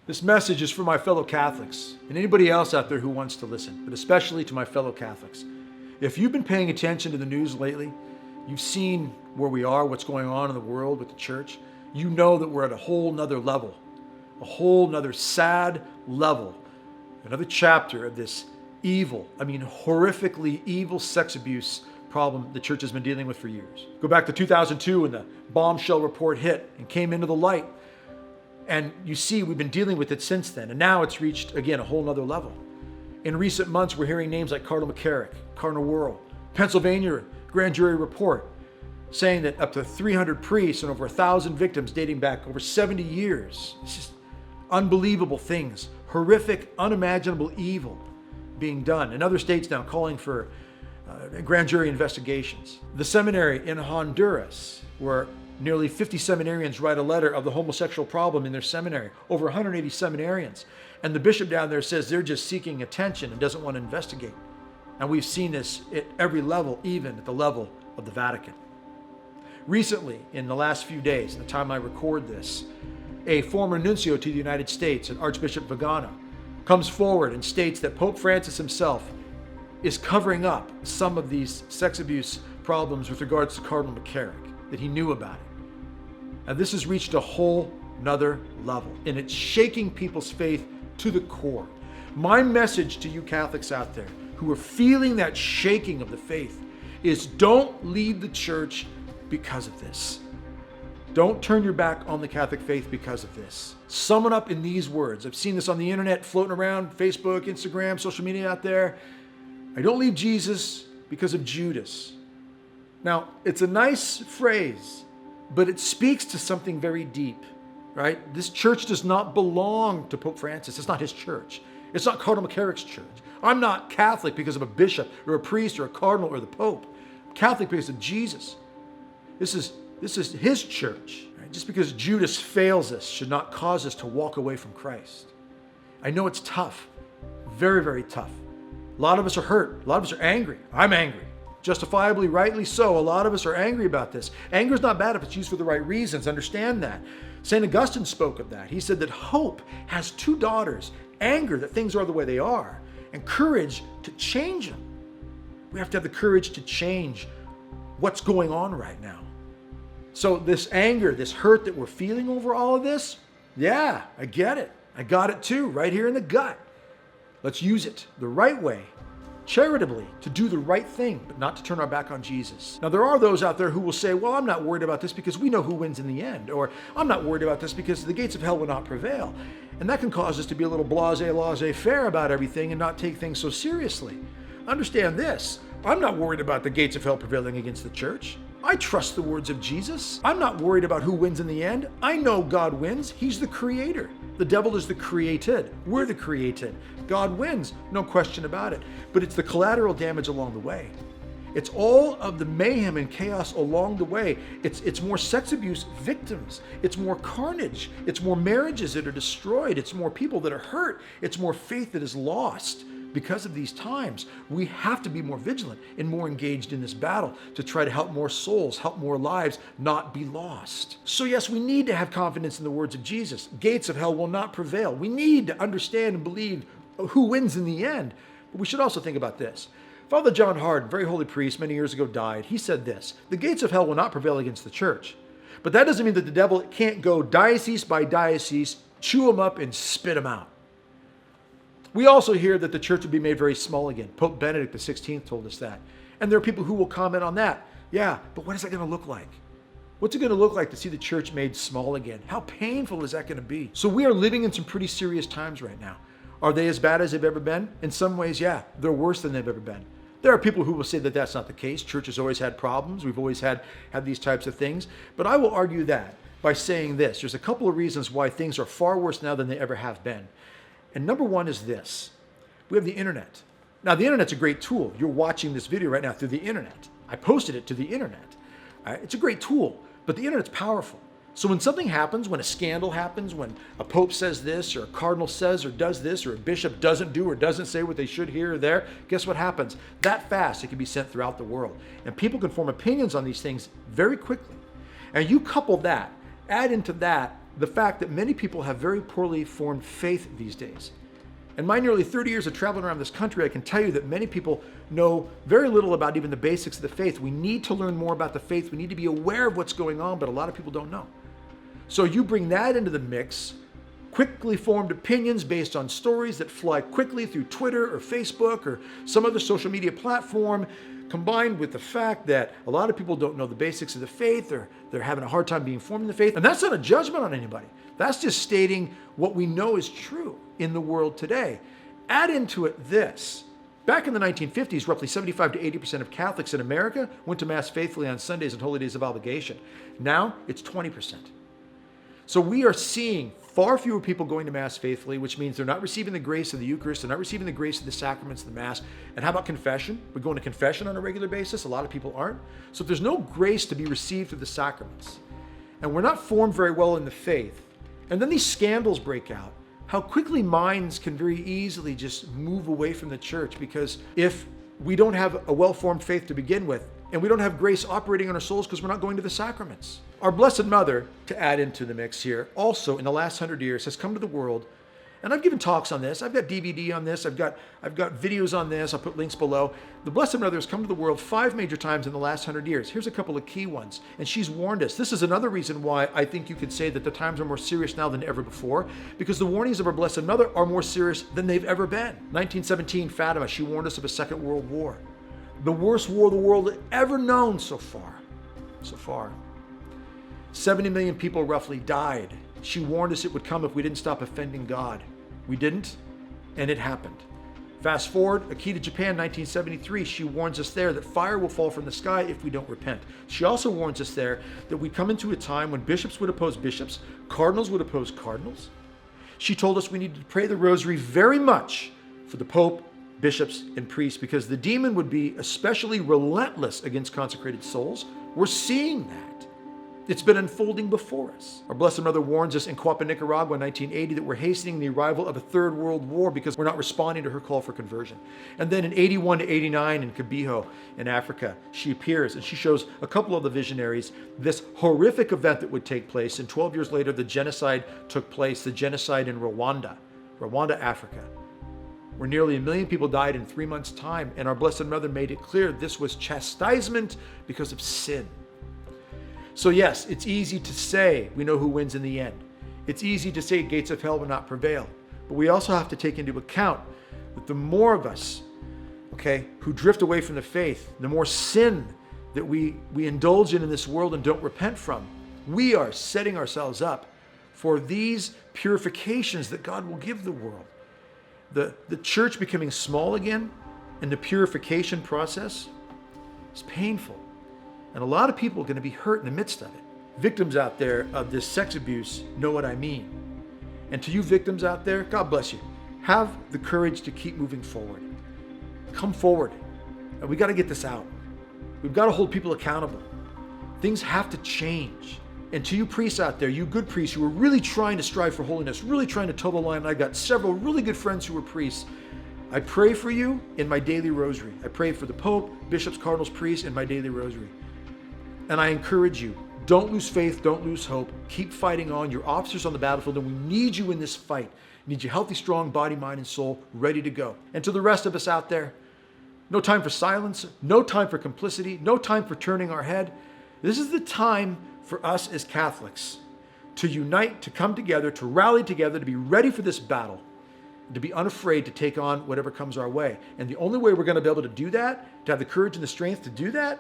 This message is for my fellow Catholics and anybody else out there who wants to listen, but especially to my fellow Catholics. If you've been paying attention to the news lately, you've seen where we are, what's going on in the world with the church, you know that we're at a whole nother level, a whole nother sad level, another chapter of this horrifically evil sex abuse problem the church has been dealing with for years. Go back to 2002 when the bombshell report hit and came into the light. And you see, we've been dealing with it since then. And now it's reached, again, a whole nother level. In recent months, we're hearing names like Cardinal McCarrick, Cardinal Wuerl, Pennsylvania grand jury report saying that up to 300 priests and over 1,000 victims dating back over 70 years. It's just unbelievable things, horrific, unimaginable evil being done. In other states now calling for grand jury investigations. The seminary in Honduras, where nearly 50 seminarians write a letter of the homosexual problem in their seminary, over 180 seminarians. And the bishop down there says they're just seeking attention and doesn't want to investigate. And we've seen this at every level, even at the level of the Vatican. Recently, in the last few days, at the time I record this, a former nuncio to the United States, Archbishop Vigano, comes forward and states that Pope Francis himself is covering up some of these sex abuse problems with regards to Cardinal McCarrick, that he knew about it. And this has reached a whole nother level, and it's shaking people's faith to the core. My message to you Catholics out there who are feeling that shaking of the faith is don't leave the church because of this. Don't turn your back on the Catholic faith because of this. Sum it up in these words. I've seen this on the internet floating around, Facebook, Instagram, social media out there. I don't leave Jesus because of Judas. Now, it's a nice phrase, but it speaks to something very deep, right? This church does not belong to Pope Francis. It's not his church. It's not Cardinal McCarrick's church. I'm not Catholic because of a bishop or a priest or a cardinal or the Pope. I'm Catholic because of Jesus. This is his church. Right? Just because Judas fails us should not cause us to walk away from Christ. I know it's tough, very, very tough. A lot of us are hurt. A lot of us are angry. I'm angry. Justifiably, rightly so. A lot of us are angry about this. Anger is not bad if it's used for the right reasons. Understand that. St. Augustine spoke of that. He said that hope has two daughters: anger that things are the way they are, and courage to change them. We have to have the courage to change what's going on right now. So this anger, this hurt that we're feeling over all of this, yeah, I get it. I got it too, right here in the gut. Let's use it the right way, charitably, to do the right thing, but not to turn our back on Jesus. Now, there are those out there who will say, well, I'm not worried about this because we know who wins in the end, or I'm not worried about this because the gates of hell will not prevail. And that can cause us to be a little laissez-faire about everything and not take things so seriously. Understand this, I'm not worried about the gates of hell prevailing against the church. I trust the words of Jesus. I'm not worried about who wins in the end. I know God wins. He's the creator. The devil is the created. We're the created. God wins, no question about it. But it's the collateral damage along the way. It's all of the mayhem and chaos along the way. It's more sex abuse victims. It's more carnage. It's more marriages that are destroyed. It's more people that are hurt. It's more faith that is lost. Because of these times, we have to be more vigilant and more engaged in this battle to try to help more souls, help more lives not be lost. So yes, we need to have confidence in the words of Jesus. Gates of hell will not prevail. We need to understand and believe who wins in the end. But we should also think about this. Father John Hardon, very holy priest, many years ago died. He said this: the gates of hell will not prevail against the church. But that doesn't mean that the devil can't go diocese by diocese, chew them up and spit them out. We also hear that the church will be made very small again. Pope Benedict XVI told us that. And there are people who will comment on that. Yeah, but what is that going to look like? What's it going to look like to see the church made small again? How painful is that going to be? So we are living in some pretty serious times right now. Are they as bad as they've ever been? In some ways, yeah, they're worse than they've ever been. There are people who will say that that's not the case. Church has always had problems. We've always had these types of things. But I will argue that by saying this. There's a couple of reasons why things are far worse now than they ever have been. And number one is this. We have the internet. Now, the internet's a great tool. You're watching this video right now through the internet. I posted it to the internet. It's a great tool, but the internet's powerful. So when something happens, when a scandal happens, when a pope says this, or a cardinal says or does this, or a bishop doesn't do or doesn't say what they should hear or there, guess what happens? That fast, it can be sent throughout the world. And people can form opinions on these things very quickly. And you couple that, add into that the fact that many people have very poorly formed faith these days. In my nearly 30 years of traveling around this country, I can tell you that many people know very little about even the basics of the faith. We need to learn more about the faith. We need to be aware of what's going on, but a lot of people don't know. So you bring that into the mix, quickly formed opinions based on stories that fly quickly through Twitter or Facebook or some other social media platform, combined with the fact that a lot of people don't know the basics of the faith, or they're having a hard time being formed in the faith. And that's not a judgment on anybody. That's just stating what we know is true in the world today. Add into it this. Back in the 1950s, roughly 75 to 80% of Catholics in America went to Mass faithfully on Sundays and holy days of obligation. Now it's 20%. So we are seeing far fewer people going to Mass faithfully, which means they're not receiving the grace of the Eucharist, they're not receiving the grace of the sacraments of the Mass. And how about confession? We're going to confession on a regular basis. A lot of people aren't. So if there's no grace to be received through the sacraments, and we're not formed very well in the faith, and then these scandals break out, how quickly minds can very easily just move away from the church, because if we don't have a well-formed faith to begin with, and we don't have grace operating on our souls because we're not going to the sacraments. Our Blessed Mother, to add into the mix here, also in the last 100 years has come to the world, and I've given talks on this. I've got DVD on this. I've got videos on this. I'll put links below. The Blessed Mother has come to the world 5 major times in the last 100 years. Here's a couple of key ones, and she's warned us. This is another reason why I think you could say that the times are more serious now than ever before, because the warnings of our Blessed Mother are more serious than they've ever been. 1917, Fatima, she warned us of a Second World War. The worst war the world had ever known so far. 70 million people roughly died. She warned us it would come if we didn't stop offending God. We didn't, and it happened. Fast forward, Akita, Japan, 1973, she warns us there that fire will fall from the sky if we don't repent. She also warns us there that we come into a time when bishops would oppose bishops, cardinals would oppose cardinals. She told us we needed to pray the rosary very much for the Pope, bishops, and priests, because the demon would be especially relentless against consecrated souls. We're seeing that. It's been unfolding before us. Our Blessed Mother warns us in Cuapa, Nicaragua in 1980 that we're hastening the arrival of a third world war because we're not responding to her call for conversion. And then in 81 to 89 in Kabiho in Africa, she appears and she shows a couple of the visionaries this horrific event that would take place. And 12 years later, the genocide took place, the genocide in Rwanda, Africa, where nearly 1 million people died in 3 months' time. And our Blessed Mother made it clear this was chastisement because of sin. So yes, it's easy to say we know who wins in the end. It's easy to say gates of hell will not prevail. But we also have to take into account that the more of us, who drift away from the faith, the more sin that we indulge in this world and don't repent from, we are setting ourselves up for these purifications that God will give the world. The church becoming small again and the purification process is painful. And a lot of people are going to be hurt in the midst of it. Victims out there of this sex abuse know what I mean. And to you victims out there, God bless you. Have the courage to keep moving forward. Come forward. And we got to get this out. We've got to hold people accountable. Things have to change. And to you priests out there, you good priests who are really trying to strive for holiness, really trying to toe the line, I've got several really good friends who are priests. I pray for you in my daily rosary. I pray for the Pope, bishops, cardinals, priests in my daily rosary. And I encourage you, don't lose faith, don't lose hope. Keep fighting on. Your officers on the battlefield, and we need you in this fight. We need you healthy, strong body, mind, and soul, ready to go. And to the rest of us out there, no time for silence, no time for complicity, no time for turning our head. This is the time for us as Catholics to unite, to come together, to rally together, to be ready for this battle, to be unafraid to take on whatever comes our way. And the only way we're going to be able to do that, to have the courage and the strength to do that,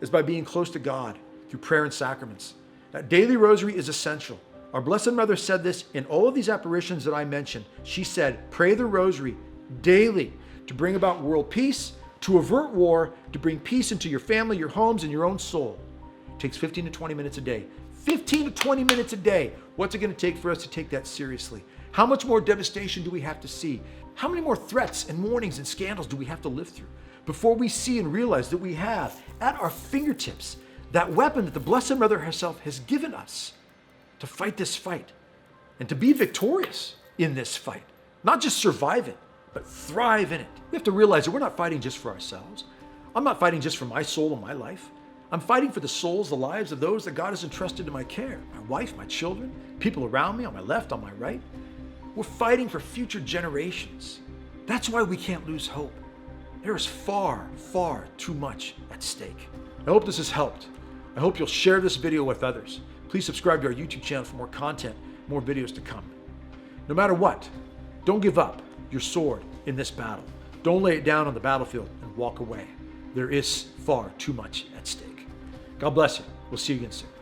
is by being close to God through prayer and sacraments. That daily rosary is essential. Our Blessed Mother said this in all of these apparitions that I mentioned. She said, pray the rosary daily to bring about world peace, to avert war, to bring peace into your family, your homes, and your own soul. It takes 15 to 20 minutes a day. 15 to 20 minutes a day. What's it going to take for us to take that seriously? How much more devastation do we have to see? How many more threats and warnings and scandals do we have to live through before we see and realize that we have at our fingertips that weapon that the Blessed Mother herself has given us to fight this fight and to be victorious in this fight? Not just survive it, but thrive in it. We have to realize that we're not fighting just for ourselves. I'm not fighting just for my soul and my life. I'm fighting for the souls, the lives of those that God has entrusted to my care. My wife, my children, people around me, on my left, on my right. We're fighting for future generations. That's why we can't lose hope. There is far, far too much at stake. I hope this has helped. I hope you'll share this video with others. Please subscribe to our YouTube channel for more content, more videos to come. No matter what, don't give up your sword in this battle. Don't lay it down on the battlefield and walk away. There is far too much at stake. God bless you. We'll see you again soon.